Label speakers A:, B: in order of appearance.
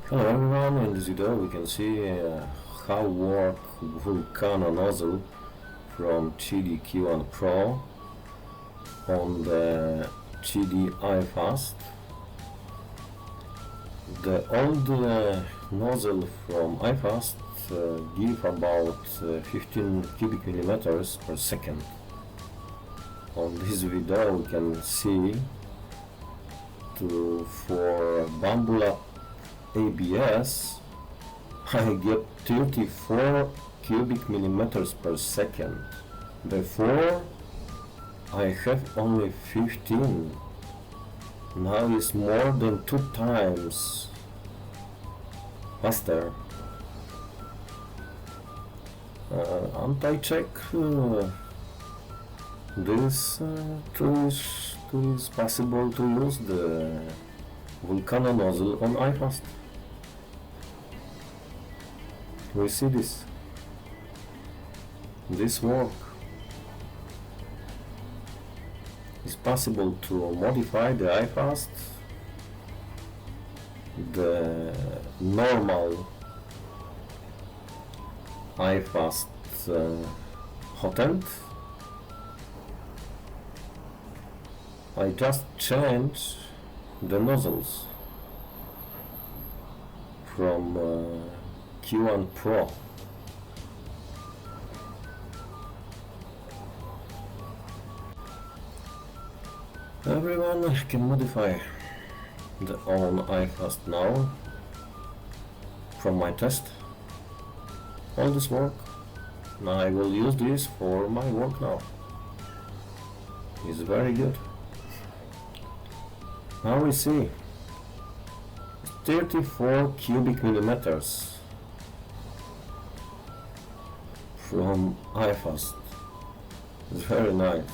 A: Hello everyone, in this video we can see how work Volcano Nozzle from QIDI Q1 Pro on the QIDI I-Fast. The old nozzle from I-Fast give about 15 cubic millimeters per second. On this video we can see for BambuLab ABS I get 34 cubic millimeters per second. Before I have only 15. Now it's more than 2 times faster. And I check this is possible to use the Volcano Nozzle on I-Fast. We see this work. It's possible to modify the I-Fast, the normal I-Fast hot end. I just change the nozzles from Q1 Pro. Everyone can modify their own I-Fast now. From my test, all this work, I will use this for my work now. It's very good. Now we see 34 cubic millimeters from I-Fast. It's very nice.